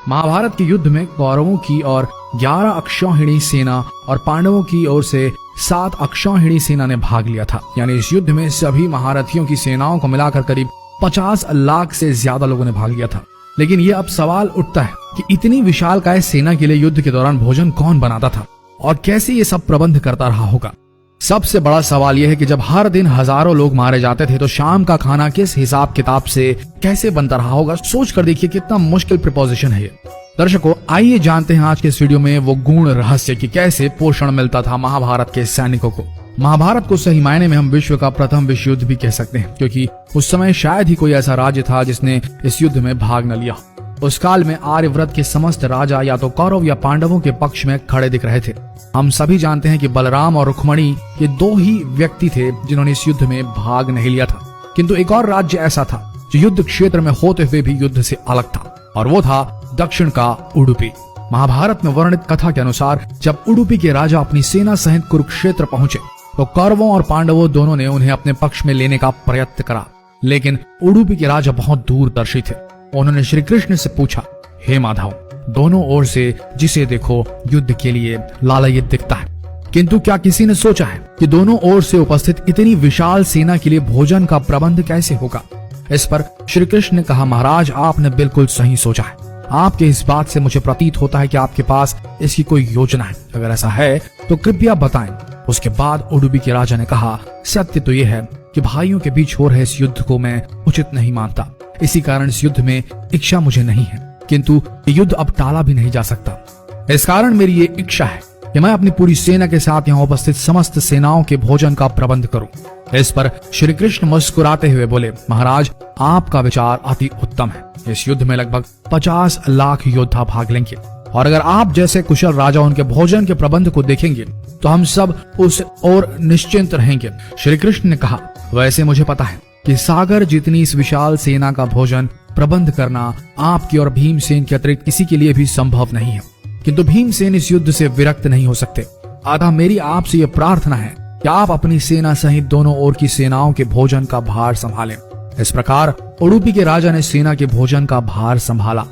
महाभारत के युद्ध में कौरवों की और 11 अक्षौहिणी सेना और पांडवों की ओर से 7 अक्षौहिणी सेना ने भाग लिया था। यानी इस युद्ध में सभी महारथियों की सेनाओं को मिलाकर करीब 50 लाख से ज्यादा लोगों ने भाग लिया था। लेकिन ये अब सवाल उठता है कि इतनी विशालकाय सेना के लिए युद्ध के दौरान भोजन कौन बनाता था और कैसे ये सब प्रबंध करता रहा होगा। सबसे बड़ा सवाल यह है कि जब हर दिन हजारों लोग मारे जाते थे तो शाम का खाना किस हिसाब किताब से कैसे बनता रहा होगा। सोच कर देखिए कितना मुश्किल प्रिपोजिशन है ये। दर्शकों, आइए जानते हैं आज के इस वीडियो में वो गूढ़ रहस्य कि कैसे पोषण मिलता था महाभारत के सैनिकों को। महाभारत को सही मायने में हम विश्व का प्रथम विश्व युद्ध भी कह सकते हैं, क्योंकि उस समय शायद ही कोई ऐसा राज्य था जिसने इस युद्ध में भाग न लिया। उस काल में आर्यव्रत के समस्त राजा या तो कौरव या पांडवों के पक्ष में खड़े दिख रहे थे। हम सभी जानते हैं कि बलराम और रुक्मणी ये 2 ही व्यक्ति थे जिन्होंने इस युद्ध में भाग नहीं लिया था। किंतु एक और राज्य ऐसा था जो युद्ध क्षेत्र में होते हुए भी युद्ध से अलग था, और वो था दक्षिण का उडुपी। महाभारत में वर्णित कथा के अनुसार जब उडुपी के राजा अपनी सेना सहित कुरुक्षेत्र पहुंचे तो कौरवों और पांडवों दोनों ने उन्हें अपने पक्ष में लेने का प्रयत्न करा। लेकिन उडुपी के राजा बहुत दूरदर्शी थे। उन्होंने श्री कृष्ण से पूछा, हे माधव, दोनों ओर से जिसे देखो युद्ध के लिए लालायित दिखता है, किंतु क्या किसी ने सोचा है कि दोनों ओर से उपस्थित इतनी विशाल सेना के लिए भोजन का प्रबंध कैसे होगा। इस पर श्री कृष्ण ने कहा, महाराज, आपने बिल्कुल सही सोचा है। आपके इस बात से मुझे प्रतीत होता है कि आपके पास इसकी कोई योजना है। अगर ऐसा है तो कृपया बताएं। उसके बाद उडुपी के राजा ने कहा, सत्य तो यह है कि भाइयों के बीच हो रहे इस युद्ध को मैं उचित नहीं मानता। इसी कारण इस युद्ध में इच्छा मुझे नहीं है, किंतु ये युद्ध अब टाला भी नहीं जा सकता। इस कारण मेरी ये इच्छा है कि मैं अपनी पूरी सेना के साथ यहाँ उपस्थित समस्त सेनाओं के भोजन का प्रबंध करूं। इस पर श्री कृष्ण मुस्कुराते हुए बोले, महाराज, आपका विचार अति उत्तम है। इस युद्ध में लगभग 50 लाख योद्धा भाग लेंगे, और अगर आप जैसे कुशल राजा उनके भोजन के प्रबंध को देखेंगे तो हम सब उस ओर निश्चिंत रहेंगे। श्री कृष्ण ने कहा, वैसे मुझे पता है कि सागर जितनी इस विशाल सेना का भोजन प्रबंध करना आपकी और भीमसेन के अतिरिक्त किसी के लिए भी संभव नहीं है, किंतु भीमसेन इस युद्ध से विरक्त नहीं हो सकते। अतः मेरी आपसे यह प्रार्थना है कि आप अपनी सेना सहित दोनों ओर की सेनाओं के भोजन का भार संभालें। इस प्रकार उडुपी के राजा ने सेना के भोजन का भार संभाला।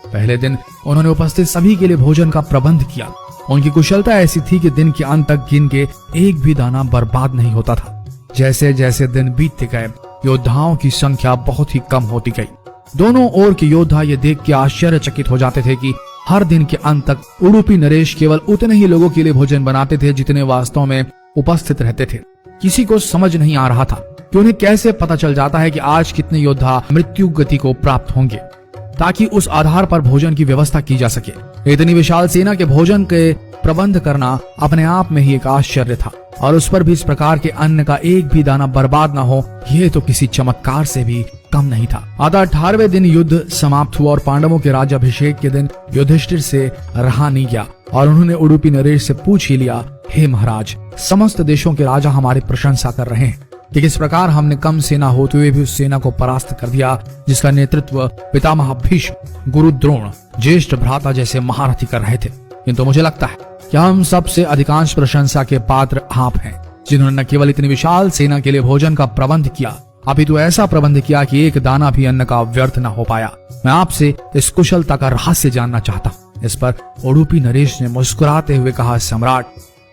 पहले दिन उन्होंने उपस्थित सभी के लिए भोजन का प्रबंध किया। उनकी कुशलता ऐसी थी कि दिन के अंत तक गिन के एक भी दाना बर्बाद नहीं होता था। जैसे जैसे दिन बीतते गए योद्धाओं की संख्या बहुत ही कम होती गई। दोनों ओर के योद्धा ये देख के आश्चर्यचकित हो जाते थे कि हर दिन के अंत तक उडुपी नरेश केवल उतने ही लोगों के लिए भोजन बनाते थे जितने वास्तव में उपस्थित रहते थे। किसी को समझ नहीं आ रहा था कि उन्हें कैसे पता चल जाता है कि आज कितने योद्धा मृत्यु गति को प्राप्त होंगे, ताकि उस आधार पर भोजन की व्यवस्था की जा सके। इतनी विशाल सेना के भोजन के प्रबंध करना अपने आप में ही एक आश्चर्य था, और उस पर भी इस प्रकार के अन्न का एक भी दाना बर्बाद न हो, यह तो किसी चमत्कार से भी कम नहीं था। अतः 18वें दिन युद्ध समाप्त हुआ और पांडवों के राज्याभिषेक के दिन युधिष्ठिर से रहा नहीं गया, और उन्होंने उडुपी नरेश से पूछ ही लिया, हे महाराज, समस्त देशों के राजा हमारी प्रशंसा कर रहे हैं कि किस प्रकार हमने कम सेना होते हुए भी उस सेना को परास्त कर दिया जिसका नेतृत्व पितामह भीष्म, गुरु द्रोण, ज्येष्ठ भ्राता जैसे महारथी कर रहे थे। किंतु मुझे लगता है कि हम सबसे अधिकांश प्रशंसा के पात्र आप हैं, जिन्होंने न केवल इतनी विशाल सेना के लिए भोजन का प्रबंध किया, अपितु ऐसा प्रबंध किया कि एक दाना भी अन्न का व्यर्थ न हो पाया। मैं आपसे इस कुशलता का रहस्य जानना चाहता हूँ। इस पर उडुपी नरेश ने मुस्कुराते हुए कहा, सम्राट,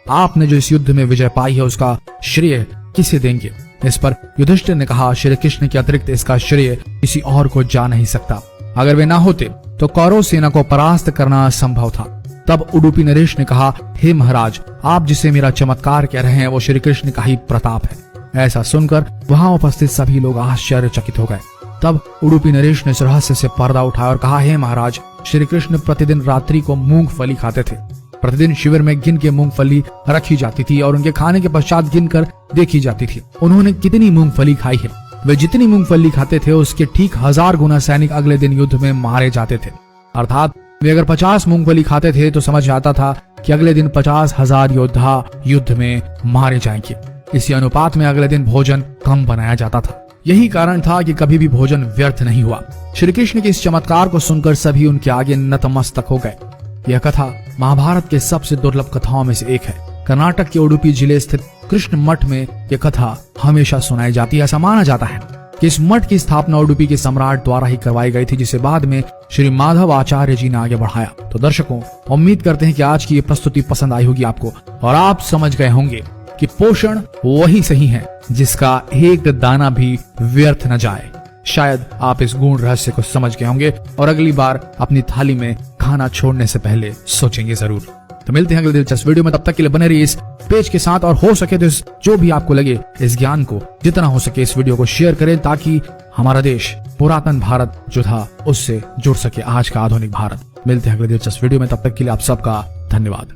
आपने जो इस युद्ध में विजय पाई है उसका श्रेय किसे देंगे। इस पर युधिष्ठिर ने कहा, श्री कृष्ण के अतिरिक्त इसका श्रेय किसी और को जा नहीं सकता। अगर वे ना होते तो कौरव सेना को परास्त करना असंभव था। तब उडुपी नरेश ने कहा, हे महाराज, आप जिसे मेरा चमत्कार कह रहे हैं वो श्री कृष्ण का ही प्रताप है। ऐसा सुनकर वहां उपस्थित सभी लोग आश्चर्यचकित हो गए। तब उडुपी नरेश ने इस रहस्य से पर्दा उठाया और कहा, हे महाराज, श्री कृष्ण प्रतिदिन रात्रि को मूंगफली खाते थे। प्रतिदिन शिविर में गिन के मूंगफली रखी जाती थी और उनके खाने के पश्चात गिनकर देखी जाती थी उन्होंने कितनी मूंगफली खाई है। वे जितनी मूंगफली खाते थे उसके ठीक 1000 गुना सैनिक अगले दिन युद्ध में मारे जाते थे। अर्थात वे अगर 50 मूंगफली खाते थे तो समझ आता था कि अगले दिन 50,000 योद्धा युद्ध में मारे जाएंगे। इसी अनुपात में अगले दिन भोजन कम बनाया जाता था। यही कारण था कि कभी भी भोजन व्यर्थ नहीं हुआ। श्री कृष्ण के इस चमत्कार को सुनकर सभी उनके आगे नतमस्तक हो गए। यह कथा महाभारत के सबसे दुर्लभ कथाओं में से एक है। कर्नाटक के उडुपी जिले स्थित कृष्ण मठ में यह कथा हमेशा सुनाई जाती है। ऐसा माना जाता है कि इस मठ की स्थापना उडुपी के सम्राट द्वारा ही करवाई गई थी, जिसे बाद में श्री माधव आचार्य जी ने आगे बढ़ाया। तो दर्शकों, उम्मीद करते हैं कि आज की ये प्रस्तुति पसंद आई होगी आपको और आप समझ गए होंगे कि पोषण वही सही है जिसका एक दाना भी व्यर्थ न जाए। शायद आप इस गूढ़ रहस्य को समझ गए होंगे और अगली बार अपनी थाली में खाना छोड़ने से पहले सोचेंगे जरूर। तो मिलते हैं अगले दिलचस्प वीडियो में, तब तक के लिए बने रहिए इस पेज के साथ और हो सके तो जो भी आपको लगे इस ज्ञान को जितना हो सके इस वीडियो को शेयर करें, ताकि हमारा देश पुरातन भारत जो था उससे जुड़ सके आज का आधुनिक भारत। मिलते हैं अगले दिलचस्प वीडियो में, तब तक के लिए आप सबका धन्यवाद।